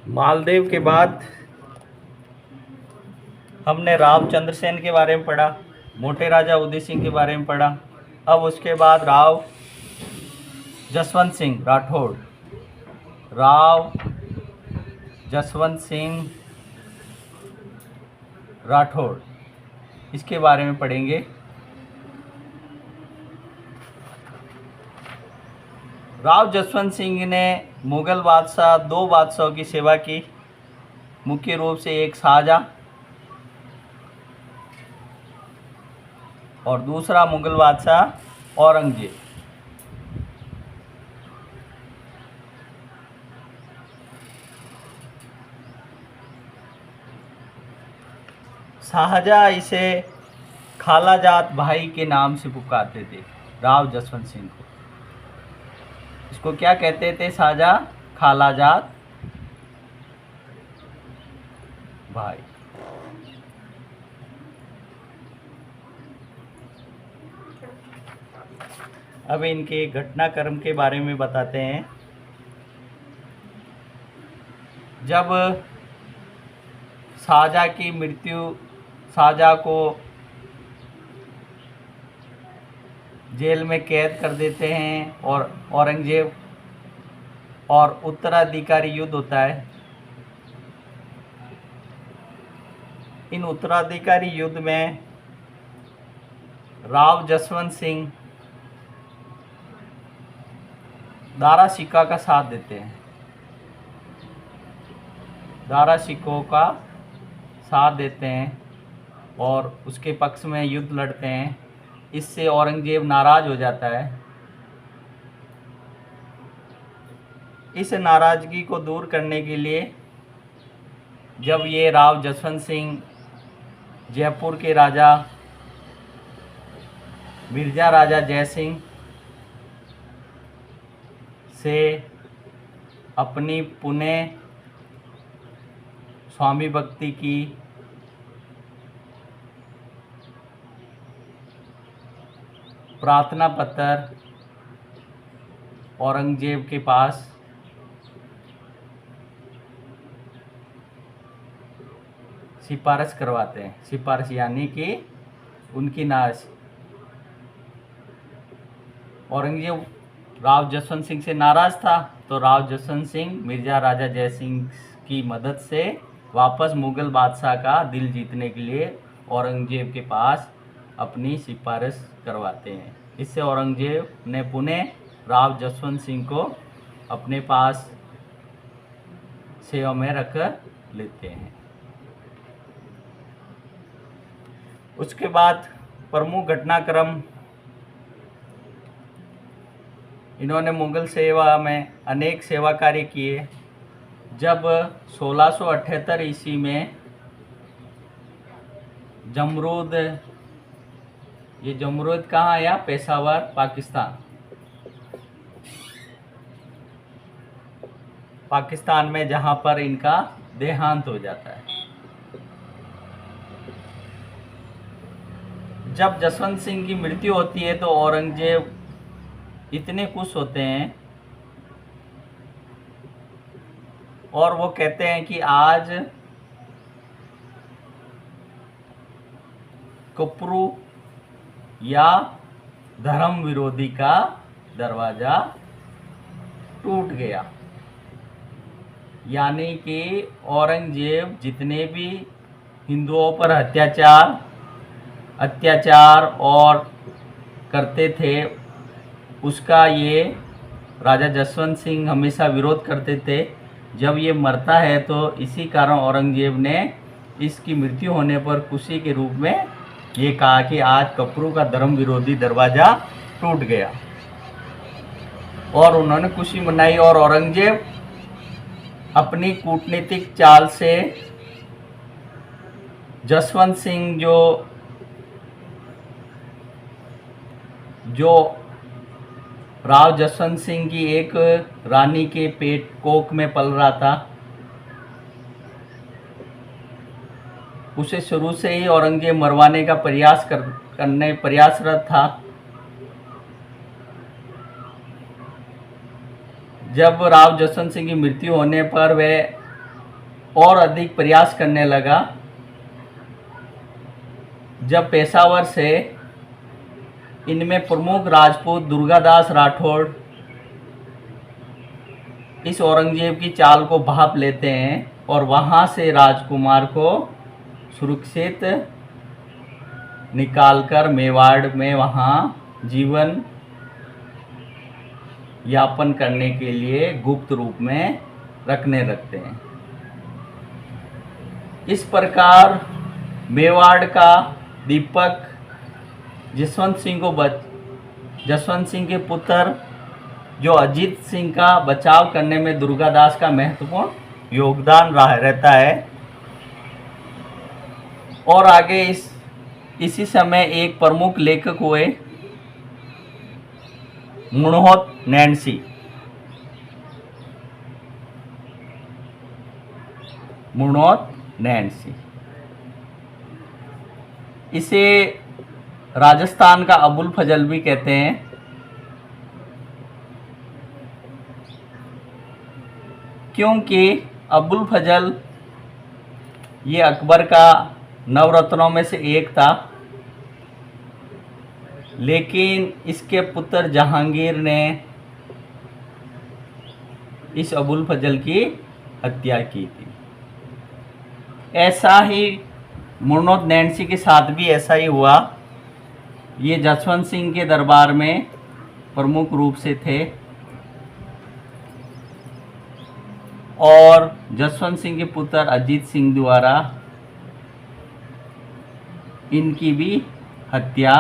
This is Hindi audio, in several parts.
मालदेव के बाद हमने राव चंद्रसेन के बारे में पढ़ा, मोटे राजा उदय सिंह के बारे में पढ़ा। अब उसके बाद राव जसवंत सिंह राठौड़, राव जसवंत सिंह राठौड़, इसके बारे में पढ़ेंगे। राव जसवंत सिंह ने मुग़ल बादशाह दो बादशाहों की सेवा की, मुख्य रूप से एक शाहजहाँ और दूसरा मुग़ल बादशाह औरंगजेब। शाहजहाँ इसे खालाजात भाई के नाम से पुकारते थे, राव जसवंत सिंह को। इसको क्या कहते थे? शाहजहाँ खालाजात भाई। अब इनके घटनाक्रम के बारे में बताते हैं। जब शाहजहाँ की मृत्यु, शाहजहाँ को जेल में कैद कर देते हैं और औरंगजेब और उत्तराधिकारी युद्ध होता है। इन उत्तराधिकारी युद्ध में राव जसवंत सिंह दारा शिकोह का साथ देते हैं, दारा शिकोह का साथ देते हैं और उसके पक्ष में युद्ध लड़ते हैं। इससे औरंगजेब नाराज़ हो जाता है। इस नाराज़गी को दूर करने के लिए जब ये राव जसवंत सिंह जयपुर के राजा मिर्ज़ा राजा जयसिंह से अपनी पुनः स्वामी भक्ति की प्रार्थना पत्र औरंगजेब के पास सिफारिश करवाते हैं। सिफारिश यानी कि उनकी नाश। औरंगजेब राव जसवंत सिंह से नाराज़ था, तो राव जसवंत सिंह मिर्ज़ा राजा जयसिंह की मदद से वापस मुग़ल बादशाह का दिल जीतने के लिए औरंगजेब के पास अपनी सिफारिश करवाते हैं। इससे औरंगजेब ने पुनः राव जसवंत सिंह को अपने पास सेवा में रख लेते हैं। उसके बाद प्रमुख घटनाक्रम, इन्होंने मुग़ल सेवा में अनेक सेवा कार्य किए। जब 1678 ईस्वी में जमरूद, ये जमरूद कहाँ आया? पेशावर, पाकिस्तान में, जहाँ पर इनका देहांत हो जाता है। जब जसवंत सिंह की मृत्यु होती है तो औरंगजेब इतने खुश होते हैं और वो कहते हैं कि आज कपरू या धर्म विरोधी का दरवाज़ा टूट गया। यानी कि औरंगजेब जितने भी हिंदुओं पर अत्याचार और करते थे, उसका ये राजा जसवंत सिंह हमेशा विरोध करते थे। जब ये मरता है तो इसी कारण औरंगजेब ने इसकी मृत्यु होने पर खुशी के रूप में ये कहा कि आज कपरू का धर्म विरोधी दरवाज़ा टूट गया, और उन्होंने खुशी मनाई। और औरंगजेब अपनी कूटनीतिक चाल से जसवंत सिंह जो राव जसवंत सिंह की एक रानी के पेट कोख में पल रहा था, उसे शुरू से ही औरंगजेब मरवाने का प्रयासरत था। जब राव जसवंत सिंह की मृत्यु होने पर वे और अधिक प्रयास करने लगा। जब पेशावर से इनमें प्रमुख राजपूत दुर्गादास राठौड़ इस औरंगजेब की चाल को भांप लेते हैं और वहां से राजकुमार को सुरक्षित निकालकर मेवाड़ में वहां जीवन यापन करने के लिए गुप्त रूप में रखने लगते हैं। इस प्रकार मेवाड़ का दीपक जसवंत सिंह के पुत्र जो अजीत सिंह का बचाव करने में दुर्गादास का महत्वपूर्ण योगदान रहता है। और आगे इसी समय एक प्रमुख लेखक हुए मुणहोत नैन्सी। इसे राजस्थान का अबुल फजल भी कहते हैं। क्योंकि अबुल फजल ये अकबर का नवरत्नों में से एक था, लेकिन इसके पुत्र जहांगीर ने इस अबुल फजल की हत्या की थी। ऐसा ही मुणहोत नैन्सी के साथ भी ऐसा ही हुआ। ये जसवंत सिंह के दरबार में प्रमुख रूप से थे और जसवंत सिंह के पुत्र अजीत सिंह द्वारा इनकी भी हत्या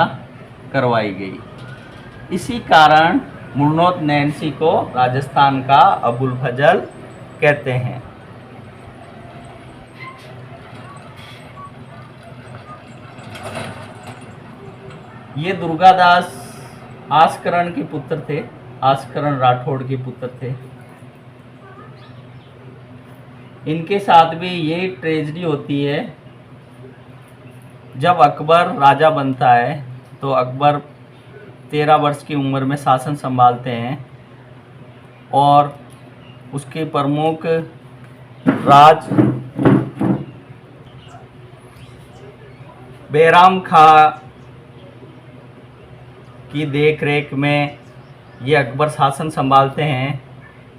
करवाई गई। इसी कारण मुणहोत नैन्सी को राजस्थान का अबुल फजल कहते हैं। ये दुर्गादास आस्करण के पुत्र थे, आस्करण राठौड़ के पुत्र थे। इनके साथ भी यही ट्रेजेडी होती है। जब अकबर राजा बनता है तो अकबर 13 वर्ष की उम्र में शासन संभालते हैं और उसके प्रमुख राज बैराम खां की देखरेख में ये अकबर शासन संभालते हैं।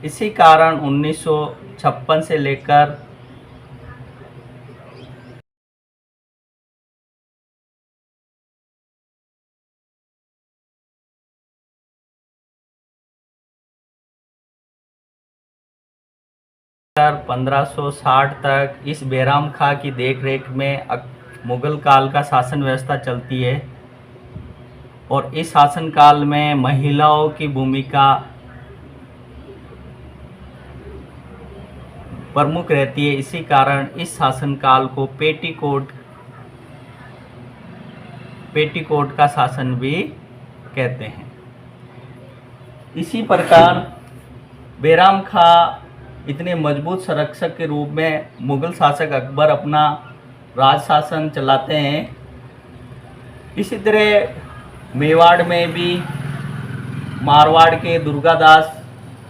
इसी कारण 1956 से लेकर कर 1560 तक इस बैराम खां की देखरेख में मुगल काल का शासन व्यवस्था चलती है और इस शासनकाल में महिलाओं की भूमिका प्रमुख रहती है। इसी कारण इस शासनकाल को पेटीकोट का शासन भी कहते हैं। इसी प्रकार बैराम खां इतने मजबूत संरक्षक के रूप में मुगल शासक अकबर अपना राज शासन चलाते हैं। इसी तरह मेवाड़ में भी मारवाड़ के दुर्गादास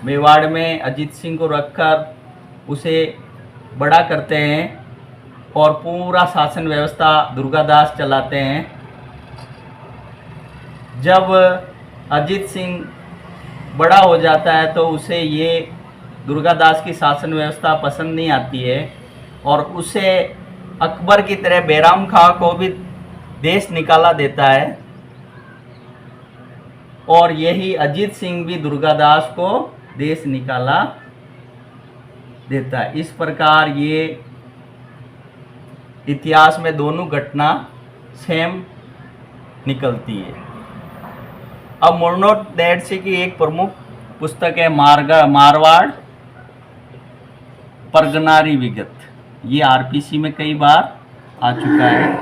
मेवाड़ में अजीत सिंह को रखकर उसे बड़ा करते हैं और पूरा शासन व्यवस्था दुर्गादास चलाते हैं। जब अजीत सिंह बड़ा हो जाता है तो उसे ये दुर्गादास की शासन व्यवस्था पसंद नहीं आती है और उसे अकबर की तरह बैराम खां को भी देश निकाला देता है और यही अजीत सिंह भी दुर्गादास को देश निकाला देता है। इस प्रकार ये इतिहास में दोनों घटना सेम निकलती है। अब मुणहोत नैन्सी की एक प्रमुख पुस्तक है मारवाड़ परगनारी विगत। ये आरपीसी में कई बार आ चुका है।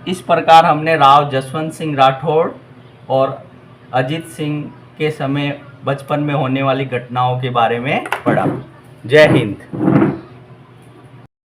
इस प्रकार हमने राव जसवंत सिंह राठौड़ और अजीत सिंह के समय बचपन में होने वाली घटनाओं के बारे में पढ़ा। जय हिंद।